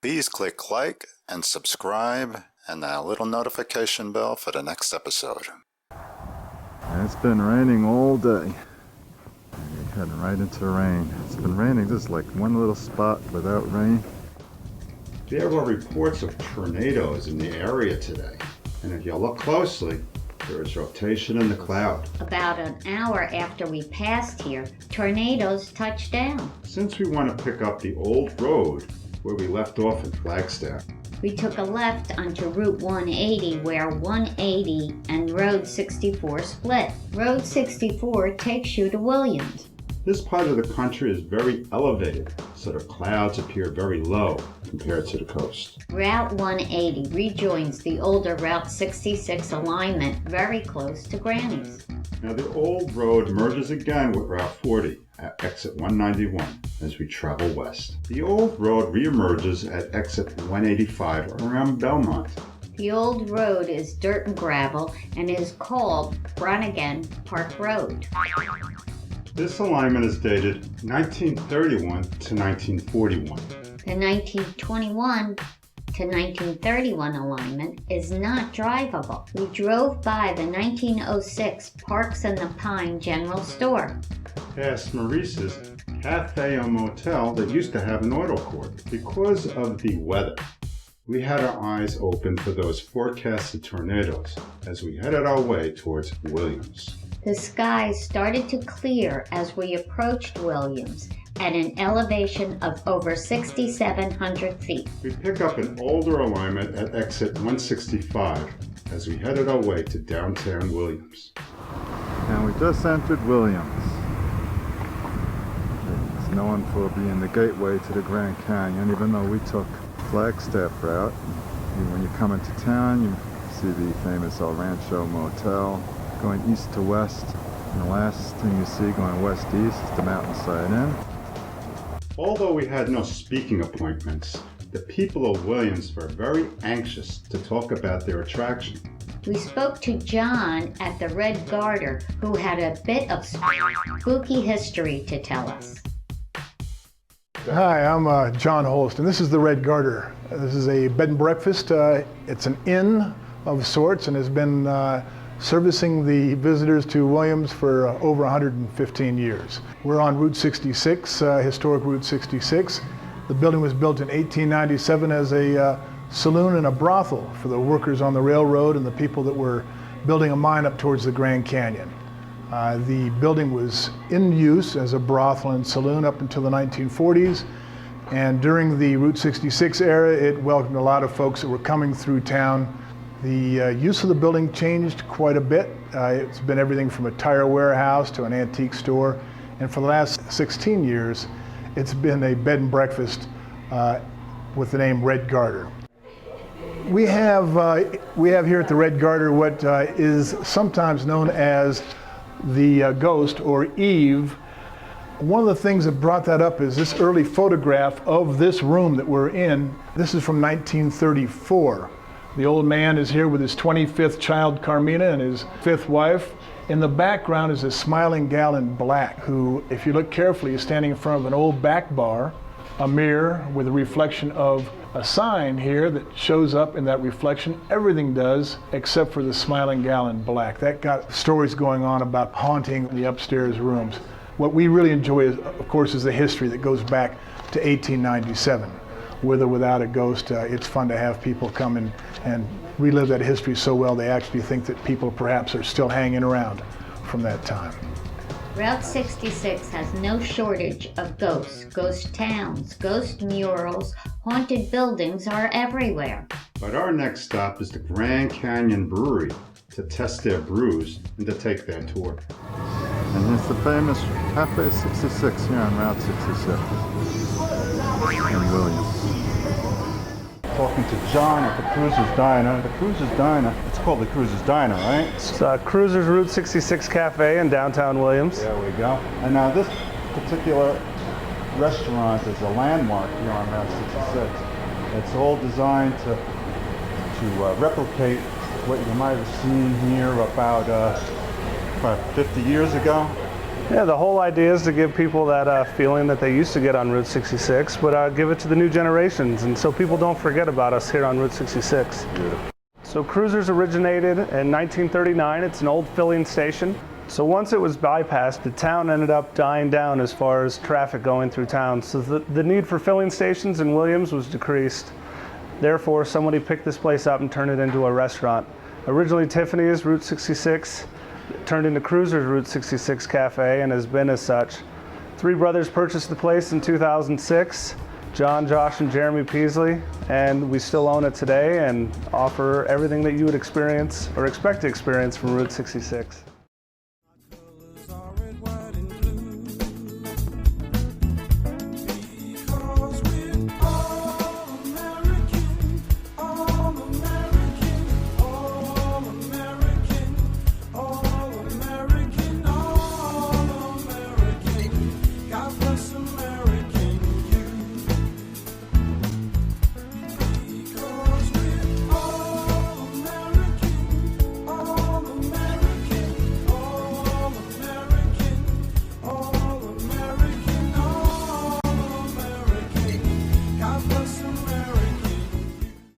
Please click like and subscribe and that little notification bell for the next episode. It's been raining all day. We're heading right into rain. It's been raining just like one little spot without rain. There were reports of tornadoes in the area today. And if you look closely, there is rotation in the cloud. About an hour after we passed here, tornadoes touched down. Since we want to pick up the old road where we left off in Flagstaff, We took a left onto Route 180 where 180 and Road 64 split. Road 64 takes you to Williams. this part of the country is very elevated, so the clouds appear very low compared to the coast. Route 180 rejoins the older Route 66 alignment very close to Granny's. Now the old road merges again with Route 40 at exit 191 as we travel west. The old road reemerges at exit 185 around Belmont. The old road is dirt and gravel and is called Brannigan Park Road. This alignment is dated 1931 to 1941. The 1921 to 1931 alignment is not drivable. We drove by the 1906 Parks and the Pine General Store. Past Maurice's cafe and motel that used to have an auto court. Because of the weather, we had our eyes open for those forecasted tornadoes as we headed our way towards Williams. The skies started to clear as we approached Williams at an elevation of over 6,700 feet. We pick up an older alignment at exit 165 as we headed our way to downtown Williams. And we just entered Williams. It's known for being the gateway to the Grand Canyon, even though we took Flagstaff route. When you come into town, you see the famous Rancho Motel. Going east to west, and the last thing you see going west-east is the Mountainside Inn. Although we had no speaking appointments, the people of Williams were very anxious to talk about their attraction. We spoke to John at the Red Garter, who had a bit of spooky history to tell us. Hi, I'm John Holst, and this is the Red Garter. This is a bed and breakfast. It's an inn of sorts and has been servicing the visitors to Williams for over 115 years. We're on Route 66, historic Route 66. The building was built in 1897 as a saloon and a brothel for the workers on the railroad and the people that were building a mine up towards the Grand Canyon. The building was in use as a brothel and saloon up until the 1940s. And during the Route 66 era, it welcomed a lot of folks that were coming through town. The use of the building changed quite a bit. It's been everything from a tire warehouse to an antique store. And for the last 16 years, it's been a bed and breakfast with the name Red Garter. We have here at the Red Garter what is sometimes known as the ghost or Eve. One of the things that brought that up is this early photograph of this room that we're in. This is from 1934. The old man is here with his 25th child, Carmina, and his 5th wife. In the background is a smiling gal in black who, if you look carefully, is standing in front of an old back bar, a mirror with a reflection of a sign here that shows up in that reflection. Everything does except for the smiling gal in black. That got stories going on about haunting the upstairs rooms. What we really enjoy, of course, is the history that goes back to 1897. With or without a ghost, it's fun to have people come and relive that history so well they actually think that people perhaps are still hanging around from that time. Route 66 has no shortage of ghosts, ghost towns, ghost murals, haunted buildings are everywhere. But our next stop is the Grand Canyon Brewery to test their brews and to take their tour. And it's the famous Cafe 66 here on Route 66 in Williams. Talking to John at the Cruiser's Diner. The Cruiser's Diner, it's called the Cruiser's Diner, right? It's Cruiser's Route 66 Cafe in downtown Williams. There we go. And now this particular restaurant is a landmark here on Route 66. It's all designed to replicate what you might have seen here about 50 years ago. Yeah, the whole idea is to give people that feeling that they used to get on Route 66, but give it to the new generations, and so people don't forget about us here on Route 66. Beautiful. So Cruisers originated in 1939. It's an old filling station. So once it was bypassed, the town ended up dying down as far as traffic going through town. So the need for filling stations in Williams was decreased. Therefore, somebody picked this place up and turned it into a restaurant. Originally Tiffany's Route 66, turned into Cruiser's Route 66 Cafe, and has been as such. Three brothers purchased the place in 2006, John, Josh, and Jeremy Peasley, and we still own it today and offer everything that you would experience or expect to experience from Route 66.